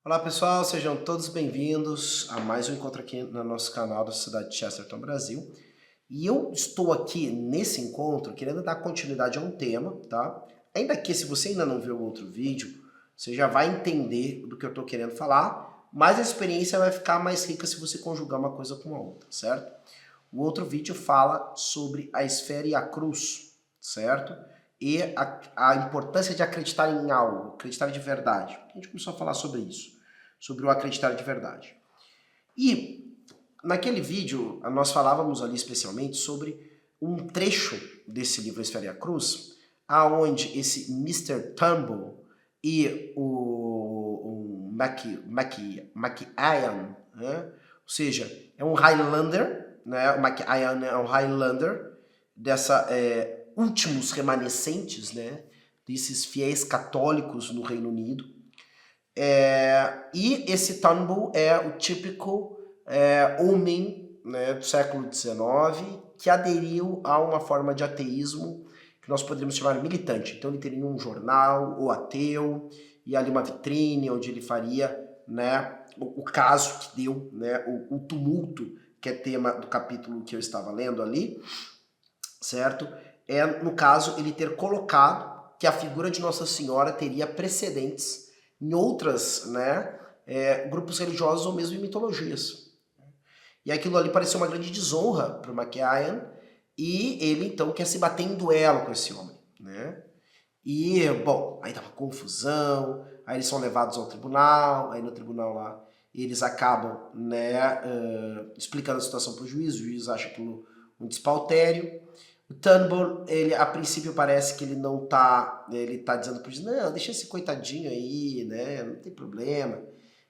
Olá pessoal, sejam todos bem-vindos a mais um encontro aqui no nosso canal da Sociedade de Chesterton Brasil. E eu estou aqui nesse encontro querendo dar continuidade a um tema, tá? Ainda que se você ainda não viu o outro vídeo, você já vai entender do que eu estou querendo falar, mas a experiência vai ficar mais rica se você conjugar uma coisa com a outra, certo? O outro vídeo fala sobre a esfera e a cruz, certo? E a importância de acreditar em algo, acreditar de verdade. A gente começou a falar sobre isso, sobre o acreditar de verdade. E naquele vídeo nós falávamos ali especialmente sobre um trecho desse livro A Esfera e a Cruz, aonde esse Mr. Turnbull e o MacIan, né? Ou seja, é um Highlander, né? O MacIan é um Highlander dessa últimos remanescentes, né? Desses fiéis católicos no Reino Unido. E esse Turnbull é o típico homem, né, do século XIX que aderiu a uma forma de ateísmo que nós poderíamos chamar militante. Então ele teria um jornal, o Ateu, e ali uma vitrine onde ele faria, né, o caso que deu, né, o tumulto, que é tema do capítulo que eu estava lendo ali, certo? No caso, ele ter colocado que a figura de Nossa Senhora teria precedentes em outras, né, grupos religiosos ou mesmo em mitologias. E aquilo ali pareceu uma grande desonra para o MacIan, e ele então quer se bater em duelo com esse homem, né? E, bom, aí dá uma confusão, aí eles são levados ao tribunal, aí no tribunal lá eles acabam, né, explicando a situação para o juiz acha aquilo um despautério. O Turnbull, ele a princípio parece que ele não tá, ele tá dizendo pro juiz, não, deixa esse coitadinho aí, né, não tem problema.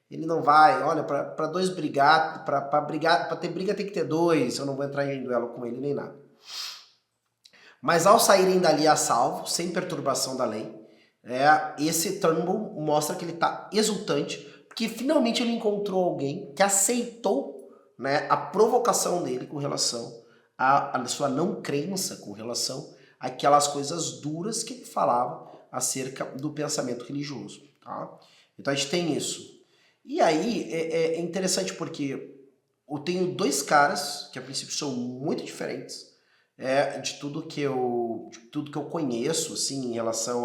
Ele não vai, olha, para dois brigar, para brigar, para ter briga tem que ter dois, eu não vou entrar em duelo com ele nem nada. Mas ao saírem dali a salvo, sem perturbação da lei, esse Turnbull mostra que ele está exultante, porque finalmente ele encontrou alguém que aceitou, né, a provocação dele com relação à sua não crença, com relação àquelas coisas duras que ele falava acerca do pensamento religioso. Tá? Então a gente tem isso. E aí é interessante porque eu tenho dois caras que a princípio são muito diferentes, de tudo que eu conheço, assim, em relação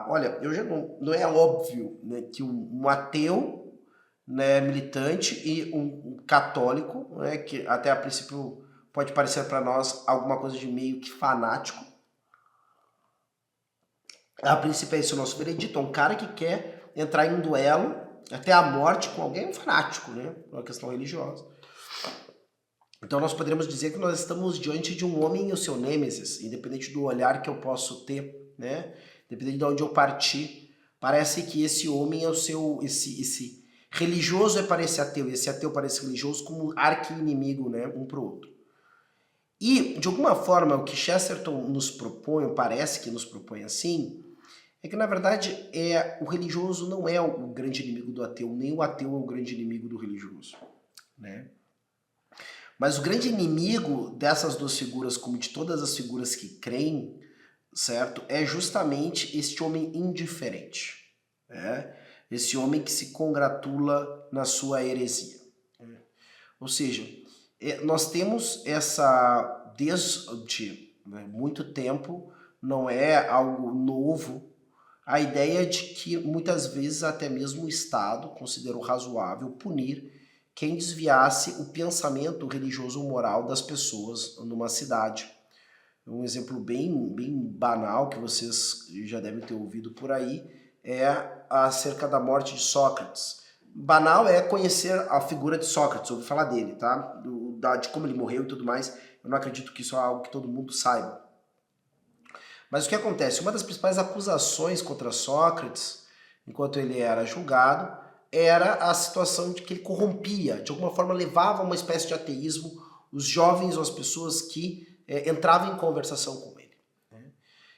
olha, eu já não é óbvio, né, que um ateu, né, militante e um católico, né, que até a princípio pode parecer para nós alguma coisa de meio que fanático. A princípio é esse o nosso veredito, é um cara que quer entrar em um duelo até a morte com alguém, um fanático, né, uma questão religiosa. Então nós poderíamos dizer que nós estamos diante de um homem e o seu nêmesis, independente do olhar que eu posso ter, né? Independente de onde eu partir, parece que esse homem é o seu, esse religioso é para esse ateu, e esse ateu para esse religioso como arqui-inimigo, né? Um para o outro. E, de alguma forma, o que Chesterton nos propõe, parece que nos propõe assim, é que na verdade o religioso não é o grande inimigo do ateu, nem o ateu é o grande inimigo do religioso, né? Mas o grande inimigo dessas duas figuras, como de todas as figuras que creem, certo? É justamente este homem indiferente, né? Esse homem que se congratula na sua heresia. Ou seja, nós temos essa, desde muito tempo, não é algo novo, a ideia de que muitas vezes até mesmo o Estado considerou razoável punir quem desviasse o pensamento religioso ou moral das pessoas numa cidade. Um exemplo bem banal que vocês já devem ter ouvido por aí é acerca da morte de Sócrates. Banal é conhecer a figura de Sócrates, ouvi falar dele, tá? De como ele morreu e tudo mais. Eu não acredito que isso é algo que todo mundo saiba. Mas o que acontece? Uma das principais acusações contra Sócrates, enquanto ele era julgado, era a situação de que ele corrompia, de alguma forma levava a uma espécie de ateísmo os jovens ou as pessoas que entravam em conversação com ele.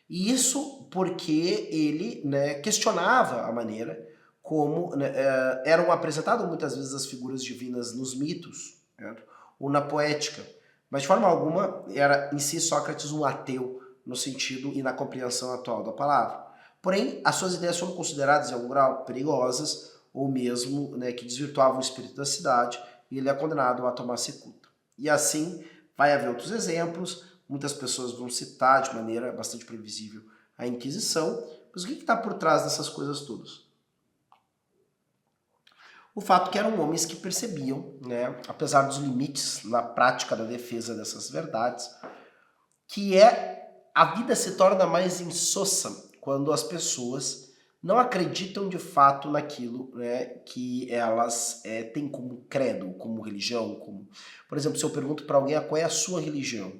E isso porque ele, né, questionava a maneira como, né, eram apresentadas muitas vezes as figuras divinas nos mitos, certo? Ou na poética. Mas de forma alguma era em si Sócrates um ateu no sentido e na compreensão atual da palavra. Porém, as suas ideias foram consideradas em algum grau perigosas ou mesmo, né, que desvirtuavam o espírito da cidade, e ele é condenado a tomar cicuta. E assim vai haver outros exemplos, muitas pessoas vão citar de maneira bastante previsível a Inquisição, mas o que está por trás dessas coisas todas? O fato que eram homens que percebiam, né, apesar dos limites na prática da defesa dessas verdades, que a vida se torna mais insossa quando as pessoas não acreditam de fato naquilo, né, que elas têm como credo, como religião. Por exemplo, se eu pergunto para alguém qual é a sua religião.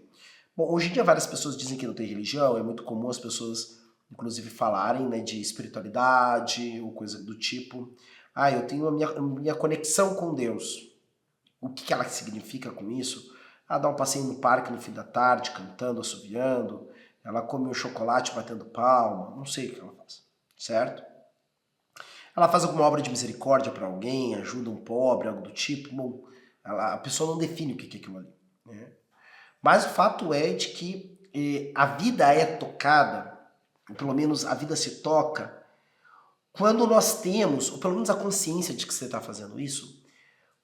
Bom, hoje em dia várias pessoas dizem que não tem religião, é muito comum as pessoas inclusive falarem, né, de espiritualidade ou coisa do tipo. Eu tenho a minha conexão com Deus. O que ela significa com isso? Dá um passeio no parque no fim da tarde, cantando, assoviando. Ela come um chocolate batendo palma. Não sei o que ela faz, certo? Ela faz alguma obra de misericórdia para alguém, ajuda um pobre, algo do tipo. Bom, a pessoa não define o que é aquilo ali, né? Mas o fato é de que a vida é tocada, ou pelo menos a vida se toca, quando nós temos, ou pelo menos a consciência de que você está fazendo isso,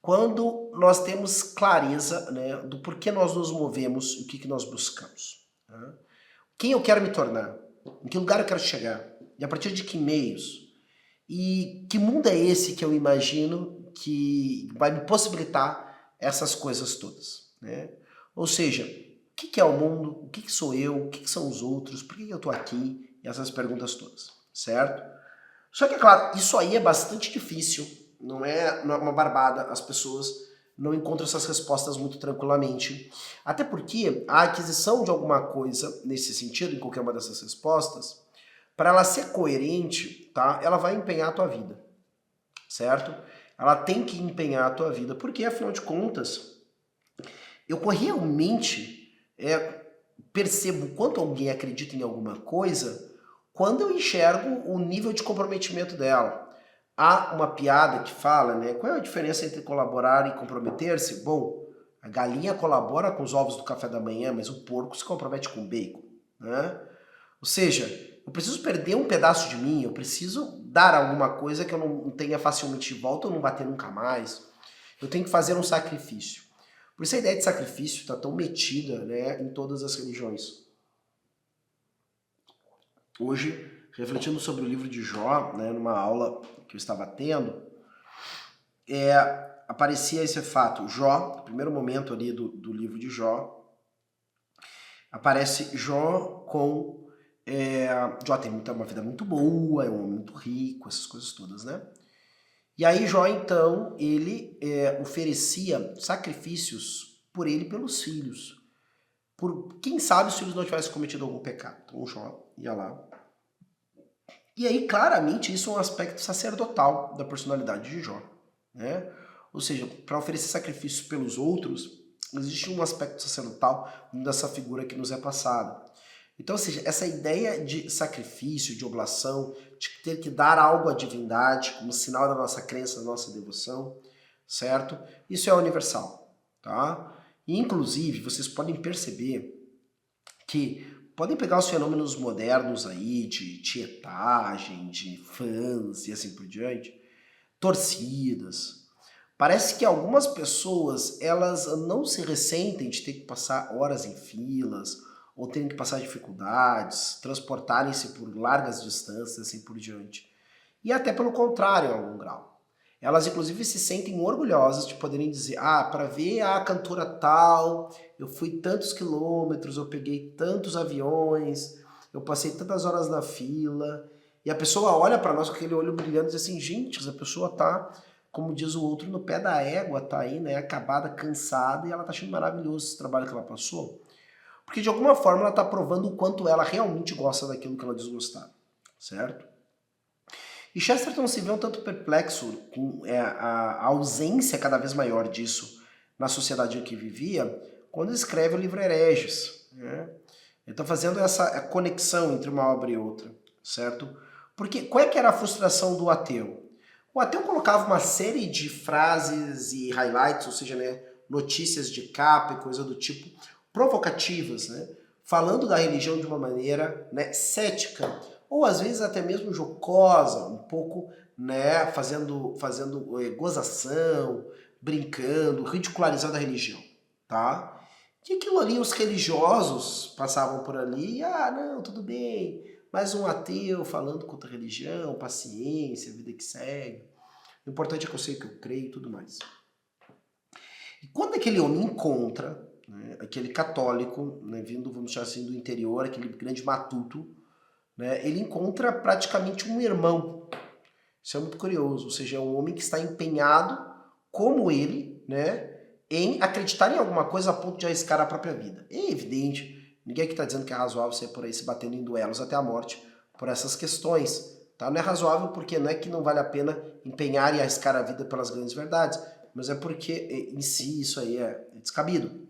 quando nós temos clareza, né, do porquê nós nos movemos e o que nós buscamos. Né? Quem eu quero me tornar? Em que lugar eu quero chegar? E a partir de que meios? E que mundo é esse que eu imagino que vai me possibilitar essas coisas todas? Né? Ou seja, o que é o mundo? O que sou eu? O que são os outros? Por que eu estou aqui? E essas perguntas todas, certo? Só que, é claro, isso aí é bastante difícil, não é uma barbada, as pessoas não encontram essas respostas muito tranquilamente. Até porque a aquisição de alguma coisa nesse sentido, em qualquer uma dessas respostas, para ela ser coerente, tá? Ela vai empenhar a tua vida, certo? Ela tem que empenhar a tua vida, porque afinal de contas, eu realmente percebo quanto alguém acredita em alguma coisa quando eu enxergo o nível de comprometimento dela. Há uma piada que fala, né? Qual é a diferença entre colaborar e comprometer-se? Bom, a galinha colabora com os ovos do café da manhã, mas o porco se compromete com o bacon, né? Ou seja, eu preciso perder um pedaço de mim, eu preciso dar alguma coisa que eu não tenha facilmente de volta ou não bater nunca mais. Eu tenho que fazer um sacrifício. Por isso a ideia de sacrifício está tão metida, né, em todas as religiões. Hoje, refletindo sobre o livro de Jó, né, numa aula que eu estava tendo, aparecia esse fato. Jó, no primeiro momento ali do livro de Jó, aparece Jó com... Jó tem uma vida muito boa, é um homem muito rico, essas coisas todas, né? E aí Jó, então, ele oferecia sacrifícios por ele e pelos filhos. Por quem sabe os filhos não tivessem cometido algum pecado. Então Jó ia lá. E aí, claramente, isso é um aspecto sacerdotal da personalidade de Jó, né? Ou seja, para oferecer sacrifícios pelos outros, existe um aspecto sacerdotal dessa figura que nos é passada. Então, ou seja, essa ideia de sacrifício, de oblação, de ter que dar algo à divindade como sinal da nossa crença, da nossa devoção, certo? Isso é universal, tá? E, inclusive, vocês podem perceber que podem pegar os fenômenos modernos aí de tietagem, de fãs e assim por diante, torcidas. Parece que algumas pessoas, elas não se ressentem de ter que passar horas em filas, ou terem que passar dificuldades, transportarem-se por largas distâncias, assim por diante. E até pelo contrário, em algum grau. Elas, inclusive, se sentem orgulhosas de poderem dizer, para ver a cantora tal, eu fui tantos quilômetros, eu peguei tantos aviões, eu passei tantas horas na fila. E a pessoa olha para nós com aquele olho brilhando e diz assim, gente, essa pessoa tá, como diz o outro, no pé da égua, tá aí, né, acabada, cansada, e ela tá achando maravilhoso esse trabalho que ela passou. Porque de alguma forma ela está provando o quanto ela realmente gosta daquilo que ela diz gostar, certo? E Chesterton se vê um tanto perplexo com a ausência cada vez maior disso na sociedade em que vivia, quando escreve o livro Hereges, né? Ele está fazendo essa conexão entre uma obra e outra, certo? Porque qual é que era a frustração do ateu? O ateu colocava uma série de frases e highlights, ou seja, né, notícias de capa e coisa do tipo, provocativas, né, falando da religião de uma maneira, né, cética, ou às vezes até mesmo jocosa, um pouco né, fazendo gozação, brincando, ridicularizando a religião, tá? E aquilo ali, os religiosos passavam por ali, não, tudo bem, mais um ateu falando contra a religião, paciência, vida que segue. O importante é que eu sei que eu creio e tudo mais. E quando aquele homem encontra, né, aquele católico, né, vindo, vamos chamar assim, do interior, aquele grande matuto, né, ele encontra praticamente um irmão. Isso é muito curioso, ou seja, é um homem que está empenhado, como ele, né, em acreditar em alguma coisa a ponto de arriscar a própria vida. É evidente, ninguém aqui está dizendo que é razoável você por aí se batendo em duelos até a morte por essas questões. Tá? Não é razoável porque não é que não vale a pena empenhar e arriscar a vida pelas grandes verdades, mas é porque em si isso aí é descabido.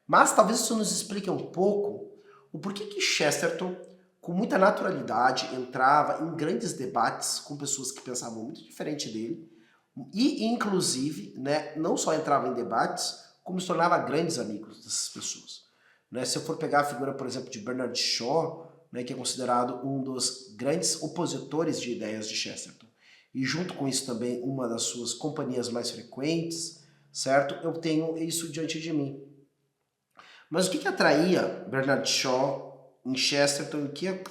Mas talvez isso nos explique um pouco o porquê que Chesterton, com muita naturalidade, entrava em grandes debates com pessoas que pensavam muito diferente dele e, inclusive, né, não só entrava em debates, como se tornava grandes amigos dessas pessoas. Né? Se eu for pegar a figura, por exemplo, de Bernard Shaw, né, que é considerado um dos grandes opositores de ideias de Chesterton, e junto com isso também uma das suas companhias mais frequentes, certo? Eu tenho isso diante de mim. Mas o que atraía Bernard Shaw em Chesterton?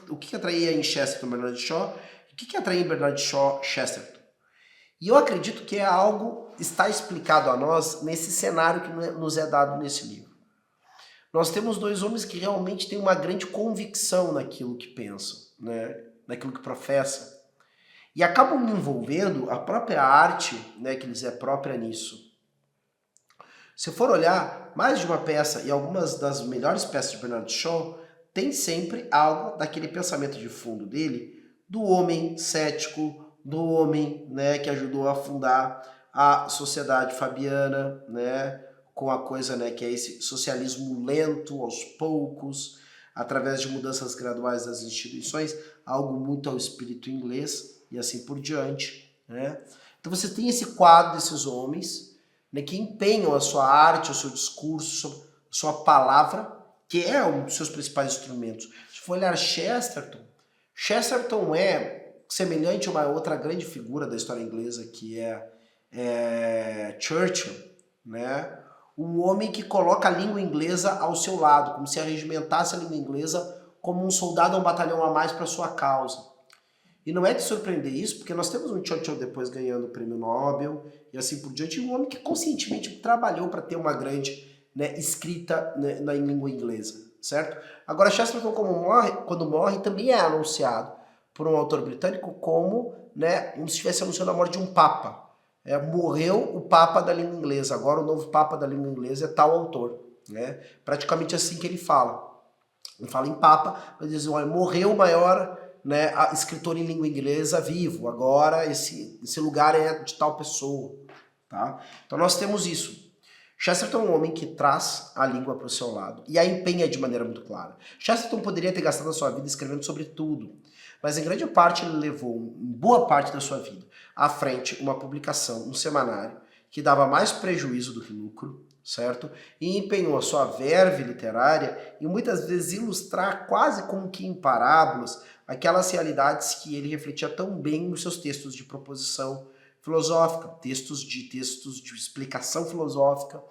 O que atraía em Chesterton Bernard Shaw? O que atraía em Bernard Shaw Chesterton? E eu acredito que é algo está explicado a nós nesse cenário que nos é dado nesse livro. Nós temos dois homens que realmente têm uma grande convicção naquilo que pensam, né? Naquilo que professam. E acabam envolvendo a própria arte, né, que lhes é própria nisso. Se for olhar, mais de uma peça e algumas das melhores peças de Bernard Shaw tem sempre algo daquele pensamento de fundo dele, do homem cético, do homem, né, que ajudou a fundar a sociedade fabiana, né, com a coisa, né, que é esse socialismo lento, aos poucos, através de mudanças graduais das instituições, algo muito ao espírito inglês e assim por diante, né? Então você tem esse quadro desses homens, né, que empenham a sua arte, o seu discurso, a sua palavra, que é um dos seus principais instrumentos. Se for olhar Chesterton, Chesterton é semelhante a uma outra grande figura da história inglesa, que é Churchill, né? Um homem que coloca a língua inglesa ao seu lado, como se arregimentasse a língua inglesa como um soldado a um batalhão a mais para sua causa. E não é de surpreender isso, porque nós temos um Churchill depois ganhando o prêmio Nobel e assim por diante, um homem que conscientemente trabalhou para ter uma grande, né, escrita, né, na língua inglesa, certo? Agora, Chesterton, quando morre, também é anunciado por um autor britânico como, né, como se estivesse anunciando a morte de um papa. Morreu o papa da língua inglesa, agora o novo papa da língua inglesa é tal autor. Né? Praticamente assim que ele fala. Ele fala em papa, mas diz, olha, morreu o maior, né, escritor em língua inglesa vivo, agora esse lugar é de tal pessoa. Tá? Então nós temos isso. Chesterton é um homem que traz a língua para o seu lado e a empenha de maneira muito clara. Chesterton poderia ter gastado a sua vida escrevendo sobre tudo, mas em grande parte ele levou, em boa parte da sua vida, à frente uma publicação, um semanário, que dava mais prejuízo do que lucro, certo? E empenhou a sua verve literária em muitas vezes ilustrar quase como que em parábolas aquelas realidades que ele refletia tão bem nos seus textos de proposição filosófica, textos de explicação filosófica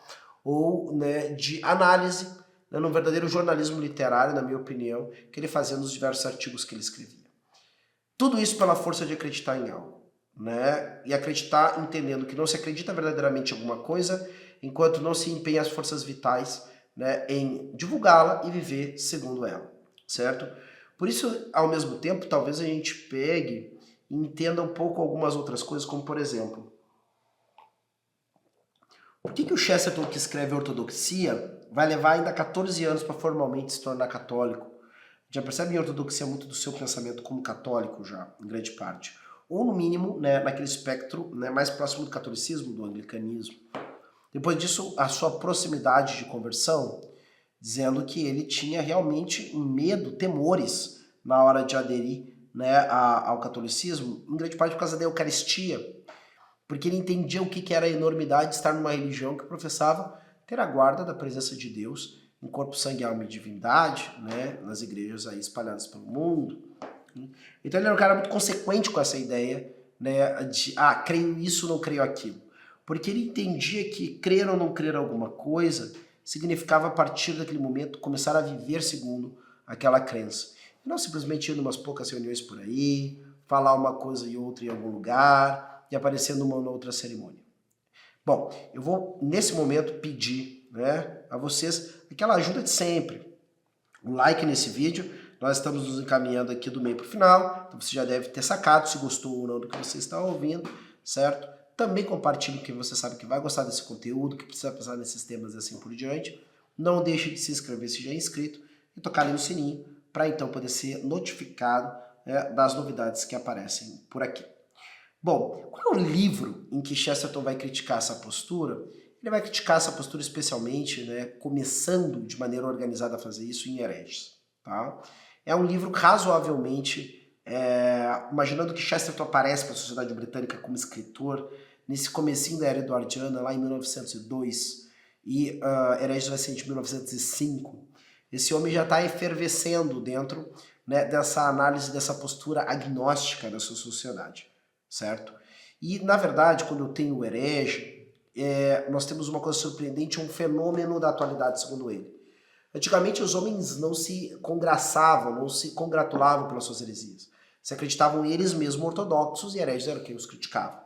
ou, né, de análise, né, no verdadeiro jornalismo literário, na minha opinião, que ele fazia nos diversos artigos que ele escrevia. Tudo isso pela força de acreditar em algo, né? E acreditar entendendo que não se acredita verdadeiramente em alguma coisa enquanto não se empenha as forças vitais, né, em divulgá-la e viver segundo ela, certo? Por isso, ao mesmo tempo, talvez a gente pegue e entenda um pouco algumas outras coisas, como por exemplo, por que o Chesterton, que escreve Ortodoxia, vai levar ainda 14 anos para formalmente se tornar católico? Já percebe em Ortodoxia muito do seu pensamento como católico já, em grande parte. Ou no mínimo, né, naquele espectro, né, mais próximo do catolicismo, do anglicanismo. Depois disso, a sua proximidade de conversão, dizendo que ele tinha realmente medo, temores na hora de aderir, né, ao catolicismo, em grande parte por causa da Eucaristia, porque ele entendia o que era a enormidade de estar numa religião que professava ter a guarda da presença de Deus em corpo, sangue, alma e divindade, né, nas igrejas aí espalhadas pelo mundo. Então ele era um cara muito consequente com essa ideia, né, de, creio isso, não creio aquilo. Porque ele entendia que crer ou não crer alguma coisa significava, a partir daquele momento, começar a viver segundo aquela crença. E não simplesmente ir em umas poucas reuniões por aí, falar uma coisa e outra em algum lugar e aparecer numa ou outra cerimônia. Bom, eu vou, nesse momento, pedir, né, a vocês aquela ajuda de sempre. Um like nesse vídeo. Nós estamos nos encaminhando aqui do meio para o final, então você já deve ter sacado se gostou ou não do que você está ouvindo, certo? Também compartilhe com quem você sabe que vai gostar desse conteúdo, que precisa pensar nesses temas e assim por diante. Não deixe de se inscrever se já é inscrito e tocar ali no sininho para então poder ser notificado, né, das novidades que aparecem por aqui. Bom, qual é o livro em que Chesterton vai criticar essa postura? Ele vai criticar essa postura especialmente, né, começando de maneira organizada a fazer isso em Hereges. Tá? É um livro razoavelmente, imaginando que Chesterton aparece para a sociedade britânica como escritor, nesse comecinho da era eduardiana, lá em 1902, e Hereges vai ser de 1905. Esse homem já está efervescendo dentro, né, dessa análise, dessa postura agnóstica da sua sociedade, certo? E, na verdade, quando eu tenho o herege, nós temos uma coisa surpreendente, um fenômeno da atualidade, segundo ele. Antigamente os homens não se congraçavam, não se congratulavam pelas suas heresias. Se acreditavam eles mesmos ortodoxos e hereges eram quem os criticavam.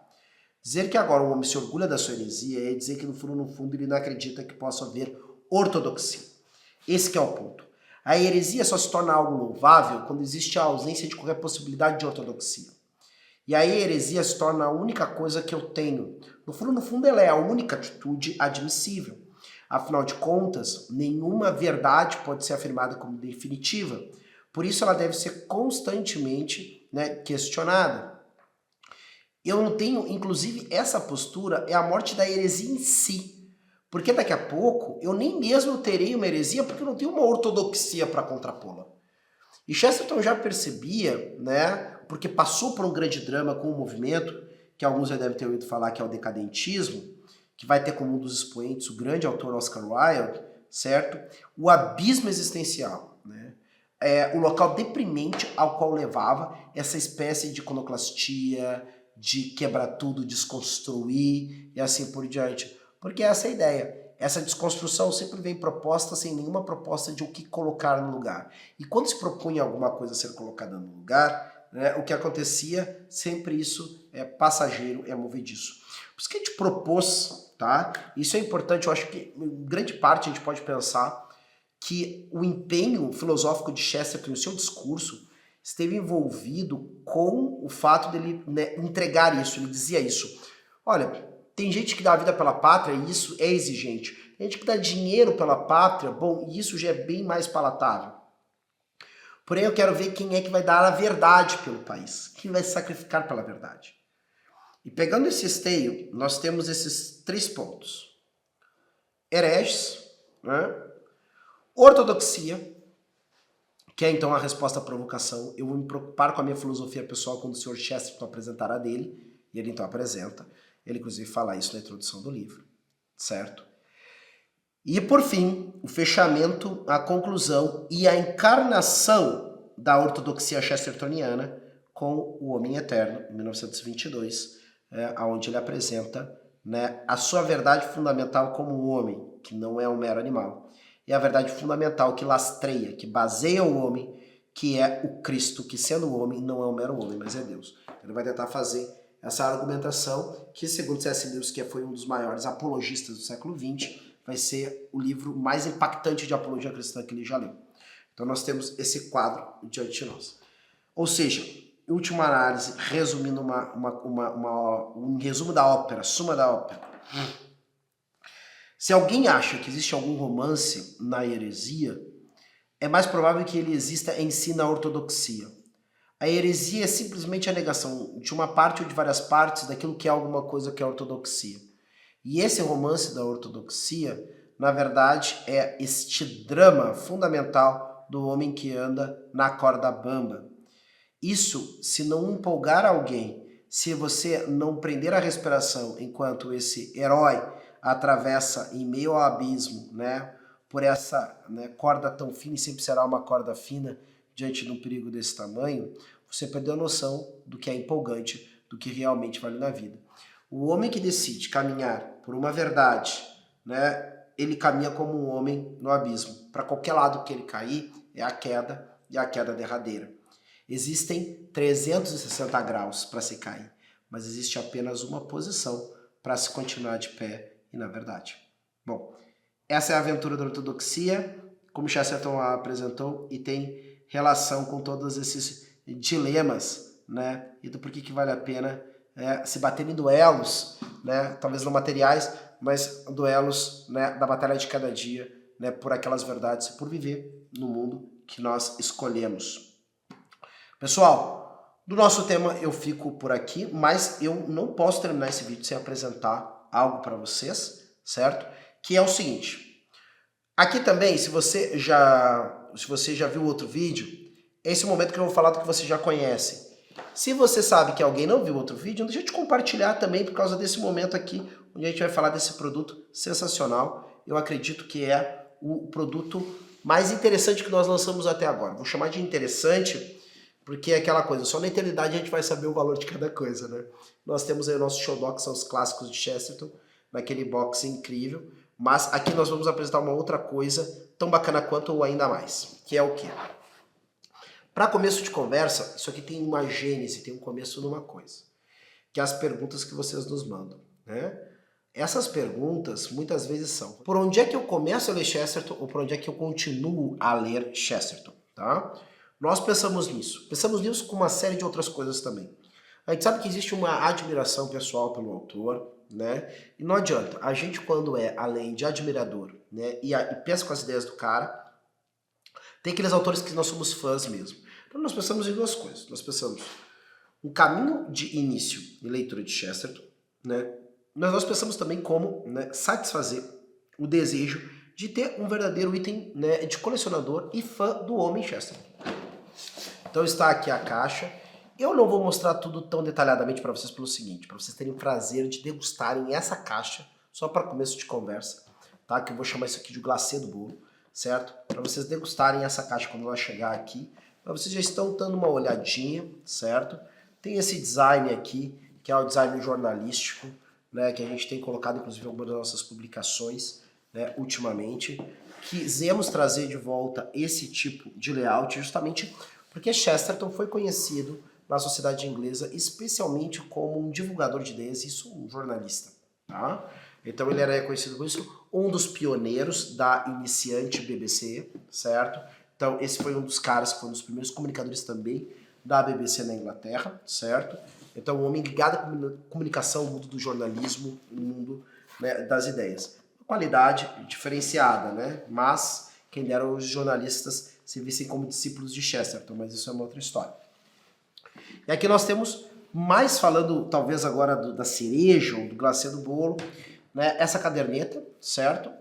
Dizer que agora o homem se orgulha da sua heresia é dizer que no fundo ele não acredita que possa haver ortodoxia. Esse que é o ponto. A heresia só se torna algo louvável quando existe a ausência de qualquer possibilidade de ortodoxia. E aí a heresia se torna a única coisa que eu tenho. No fundo ela é a única atitude admissível. Afinal de contas, nenhuma verdade pode ser afirmada como definitiva. Por isso ela deve ser constantemente, né, questionada. Eu não tenho, inclusive, essa postura é a morte da heresia em si. Porque daqui a pouco eu nem mesmo terei uma heresia porque eu não tenho uma ortodoxia para contrapô-la. E Chesterton já percebia, né, porque passou por um grande drama com o movimento, que alguns já devem ter ouvido falar que é o decadentismo, que vai ter como um dos expoentes o grande autor Oscar Wilde, certo? O abismo existencial, né? O local deprimente ao qual levava essa espécie de iconoclastia, de quebrar tudo, desconstruir e assim por diante. Porque essa é a ideia. Essa desconstrução sempre vem proposta sem nenhuma proposta de o que colocar no lugar. E quando se propunha alguma coisa a ser colocada no lugar, né, o que acontecia, sempre isso é passageiro, é movediço. Por isso que a gente propôs, tá? Isso é importante, eu acho que em grande parte a gente pode pensar que o empenho filosófico de Chesterton, o seu discurso, esteve envolvido com o fato dele, né, entregar isso. Ele dizia isso. Olha, tem gente que dá a vida pela pátria e isso é exigente. Tem gente que dá dinheiro pela pátria, bom, e isso já é bem mais palatável. Porém, eu quero ver quem é que vai dar a verdade pelo país. Quem vai se sacrificar pela verdade. E pegando esse esteio, nós temos esses 3 pontos. Hereges, né? Ortodoxia, que é então a resposta à provocação. Eu vou me preocupar com a minha filosofia pessoal quando o Sr. Chesterton apresentar a dele, e ele então apresenta. Ele inclusive fala isso na introdução do livro, certo? E por fim, o fechamento, a conclusão e a encarnação da ortodoxia chestertoniana com o Homem Eterno, em 1922, onde ele apresenta, né, a sua verdade fundamental como um homem, que não é um mero animal, e a verdade fundamental que lastreia, que baseia o homem, que é o Cristo, que sendo homem não é um mero homem, mas é Deus. Ele vai tentar fazer essa argumentação que, segundo C.S. Lewis, que foi um dos maiores apologistas do século XX, vai ser o livro mais impactante de apologia cristã que ele já leu. Então nós temos esse quadro diante de nós. Ou seja, em última análise, resumindo um resumo da ópera, suma da ópera. Se alguém acha que existe algum romance na heresia, é mais provável que ele exista em si na ortodoxia. A heresia é simplesmente a negação de uma parte ou de várias partes daquilo que é alguma coisa que é ortodoxia. E esse romance da ortodoxia, na verdade, é este drama fundamental do homem que anda na corda bamba. Isso, se não empolgar alguém, se você não prender a respiração enquanto esse herói atravessa em meio ao abismo, né, por essa, né, corda tão fina, e sempre será uma corda fina diante de um perigo desse tamanho, você perdeu a noção do que é empolgante do que realmente vale na vida. O homem que decide caminhar por uma verdade, né, ele caminha como um homem no abismo. Para qualquer lado que ele cair, é a queda e a queda derradeira. Existem 360 graus para se cair, mas existe apenas uma posição para se continuar de pé e na verdade. Bom, essa é a aventura da ortodoxia, como Chesterton a apresentou, e tem relação com todos esses dilemas, né, e do porquê que vale a pena se bater em duelos, né, talvez não materiais, mas duelos, né, da batalha de cada dia, né, por aquelas verdades e por viver no mundo que nós escolhemos. Pessoal, do nosso tema eu fico por aqui, mas eu não posso terminar esse vídeo sem apresentar algo para vocês, certo? Que é o seguinte. Aqui também, se você já viu outro vídeo, esse é o momento que eu vou falar do que você já conhece. Se você sabe que alguém não viu outro vídeo, não deixa de compartilhar também por causa desse momento aqui, onde a gente vai falar desse produto sensacional. Eu acredito que é o produto mais interessante que nós lançamos até agora. Vou chamar de interessante porque é aquela coisa, só na eternidade a gente vai saber o valor de cada coisa, né? Nós temos aí o nosso Show Doc, que são os clássicos de Chesterton, naquele box incrível, mas aqui nós vamos apresentar uma outra coisa tão bacana quanto ou ainda mais, que é o quê? Para começo de conversa, isso aqui tem uma gênese, tem um começo numa coisa, que é as perguntas que vocês nos mandam, né? Essas perguntas muitas vezes são, por onde é que eu começo a ler Chesterton ou por onde é que eu continuo a ler Chesterton, tá? Nós pensamos nisso com uma série de outras coisas também. A gente sabe que existe uma admiração pessoal pelo autor, né? E não adianta, a gente quando é além de admirador, né, e pensa com as ideias do cara, tem aqueles autores que nós somos fãs mesmo. Então nós pensamos em duas coisas. Nós pensamos um caminho de início e leitura de Chesterton, né? Mas nós pensamos também como, né, satisfazer o desejo de ter um verdadeiro item, né, de colecionador e fã do homem Chesterton. Então está aqui a caixa. Eu não vou mostrar tudo tão detalhadamente para vocês pelo seguinte, para vocês terem o prazer de degustarem essa caixa, só para começo de conversa, tá? Que eu vou chamar isso aqui de glacê do bolo, certo? Para vocês degustarem essa caixa quando ela chegar aqui, para vocês já estão dando uma olhadinha, certo? Tem esse design aqui, que é o design jornalístico, né? Que a gente tem colocado inclusive em algumas das nossas publicações, né, ultimamente. Quisemos trazer de volta esse tipo de layout justamente porque Chesterton foi conhecido na sociedade inglesa especialmente como um divulgador de ideias, isso um jornalista, tá? Então ele era reconhecido por isso, um dos pioneiros da iniciante BBC, certo? Então esse foi um dos caras que foi um dos primeiros comunicadores também da BBC na Inglaterra, certo? Então um homem ligado à comunicação, o mundo do jornalismo, o mundo, né, das ideias. Qualidade diferenciada, né? Mas quem dera os jornalistas se vissem como discípulos de Chesterton, mas isso é uma outra história. E aqui nós temos, mais falando talvez agora da cereja ou do glacê do bolo, né, essa caderneta, certo?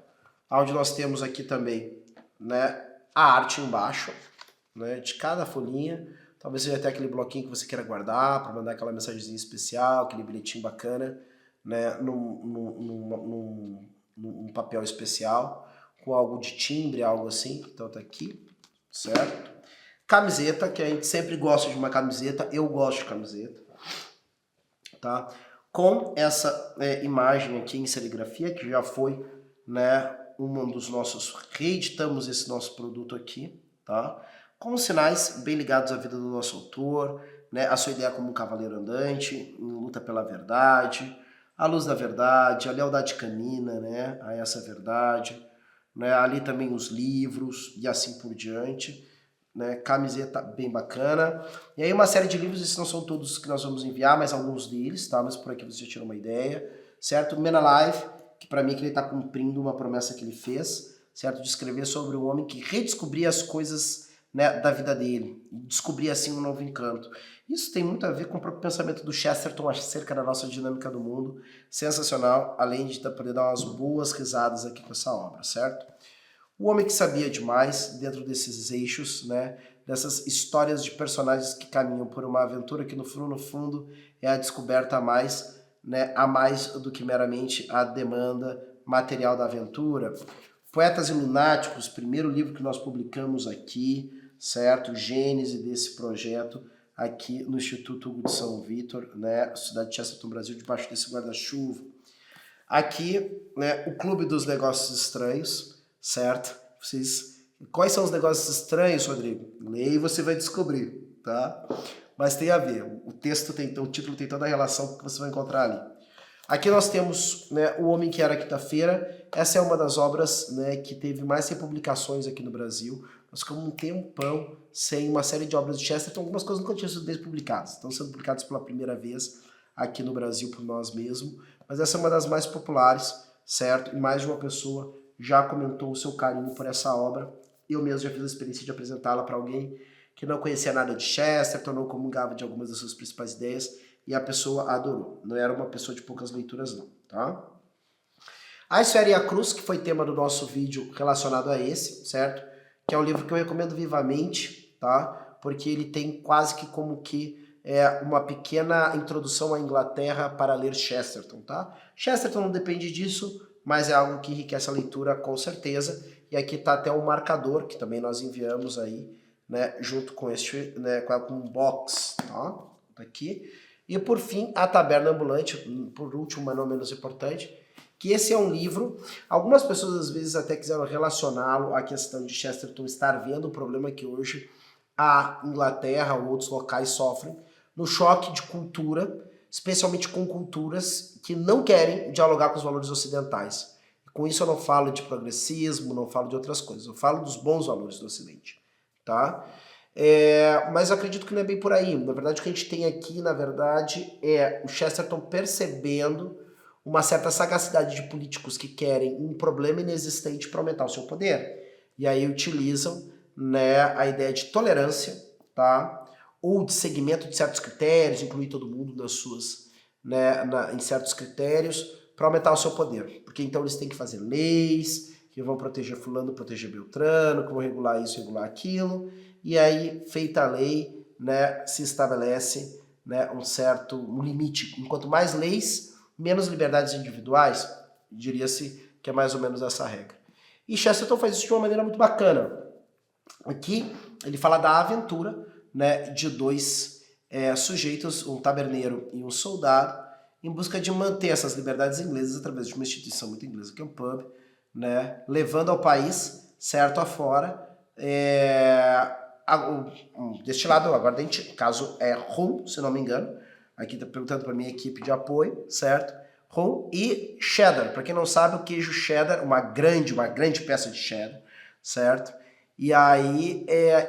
Onde nós temos aqui também, né, a arte embaixo, né, de cada folhinha. Talvez seja até aquele bloquinho que você queira guardar, para mandar aquela mensagenzinha especial, aquele bilhetinho bacana, né, num papel especial, com algo de timbre, algo assim. Então tá aqui, certo? Camiseta, que a gente sempre gosta de uma camiseta, eu gosto de camiseta, tá? Com essa imagem aqui em serigrafia, que já foi, né, um dos nossos, reeditamos esse nosso produto aqui, tá? Com sinais bem ligados à vida do nosso autor, né, a sua ideia como um cavaleiro andante, em luta pela verdade, a luz da verdade, a lealdade canina, né, a essa verdade, né, ali também os livros e assim por diante, né, camiseta bem bacana. E aí uma série de livros, esses não são todos que nós vamos enviar, mas alguns deles, tá? Mas por aqui você já tirou uma ideia, certo? Men Alive, que para mim que ele está cumprindo uma promessa que ele fez, certo? De escrever sobre um homem que redescobria as coisas, né, da vida dele, e descobria assim um novo encanto. Isso tem muito a ver com o próprio pensamento do Chesterton acerca da nossa dinâmica do mundo, sensacional, além de poder dar umas boas risadas aqui com essa obra, certo? O homem que sabia demais dentro desses eixos, né, dessas histórias de personagens que caminham por uma aventura que no fundo é a descoberta a mais, né, a mais do que meramente a demanda material da aventura. Poetas e Lunáticos, primeiro livro que nós publicamos aqui, certo? Gênese desse projeto, aqui no Instituto Hugo de São Vitor, né, cidade de Chesterton, Brasil, debaixo desse guarda-chuva. Aqui, né, o Clube dos Negócios Estranhos, certo? Quais são os negócios estranhos, Rodrigo? Leia e você vai descobrir, tá? Mas tem a ver, o título tem toda a relação que você vai encontrar ali. Aqui nós temos, né, O Homem que Era Quinta-feira. Essa é uma das obras, né, que teve mais republicações aqui no Brasil. Nós ficamos um tempão sem uma série de obras de Chesterton. Algumas coisas nunca tinham sido publicadas. Estão sendo publicadas pela primeira vez aqui no Brasil por nós mesmos. Mas essa é uma das mais populares, certo? E mais de uma pessoa já comentou o seu carinho por essa obra. Eu mesmo já fiz a experiência de apresentá-la para alguém que não conhecia nada de Chesterton, não comungava de algumas das suas principais ideias, e a pessoa adorou. Não era uma pessoa de poucas leituras, não, tá? A Esfera e a Cruz, que foi tema do nosso vídeo relacionado a esse, certo? Que é um livro que eu recomendo vivamente, tá? Porque ele tem quase que como que uma pequena introdução à Inglaterra para ler Chesterton, tá? Chesterton não depende disso, mas é algo que enriquece a leitura com certeza. E aqui tá até um marcador, que também nós enviamos aí, né? Junto com este, né? Com um box, tá? Aqui. E por fim, A Taberna Ambulante, por último, mas não menos importante, que esse é um livro, algumas pessoas às vezes até quiseram relacioná-lo à questão de Chesterton estar vendo o problema que hoje a Inglaterra ou outros locais sofrem, no choque de cultura, especialmente com culturas que não querem dialogar com os valores ocidentais. Com isso eu não falo de progressismo, não falo de outras coisas, eu falo dos bons valores do Ocidente, tá? Mas eu acredito que não é bem por aí. Na verdade, o que a gente tem aqui, na verdade, é o Chesterton percebendo uma certa sagacidade de políticos que querem um problema inexistente para aumentar o seu poder. E aí utilizam, né, a ideia de tolerância, tá? Ou de segmento de certos critérios, incluir todo mundo nas suas, né, em certos critérios, para aumentar o seu poder. Porque então eles têm que fazer leis que vão proteger fulano, proteger Beltrano, que vão regular isso, regular aquilo. E aí, feita a lei, né, se estabelece, né, um limite. Enquanto mais leis, menos liberdades individuais, diria-se que é mais ou menos essa regra. E Chesterton faz isso de uma maneira muito bacana. Aqui ele fala da aventura, né, de dois sujeitos, um taberneiro e um soldado, em busca de manter essas liberdades inglesas através de uma instituição muito inglesa, que é um pub, né, levando ao país, certo afora, deste lado, o aguardente, caso é rum, se não me engano, aqui está perguntando para minha equipe de apoio, certo? Rum e cheddar, para quem não sabe, o queijo cheddar, uma grande peça de cheddar, certo? E aí,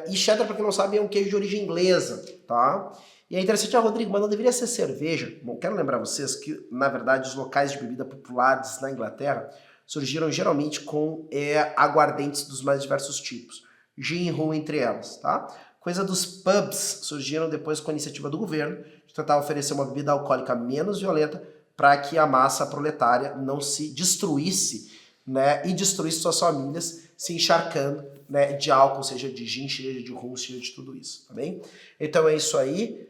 e cheddar, para quem não sabe, é um queijo de origem inglesa, tá? E é interessante, Rodrigo, mas não deveria ser cerveja. Bom, quero lembrar vocês que, na verdade, os locais de bebida populares na Inglaterra surgiram geralmente com aguardentes dos mais diversos tipos. Gin e rum entre elas, tá? Coisa dos pubs surgiram depois com a iniciativa do governo de tentar oferecer uma bebida alcoólica menos violenta para que a massa proletária não se destruísse, né, e destruísse suas famílias se encharcando, né, de álcool, seja de gin, seja de rum, seja de tudo isso, tá bem? Então é isso aí.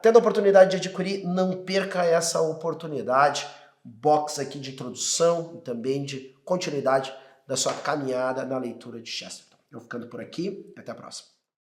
Tendo a oportunidade de adquirir, não perca essa oportunidade. Box aqui de introdução e também de continuidade da sua caminhada na leitura de Chesterton. Eu ficando por aqui, até a próxima.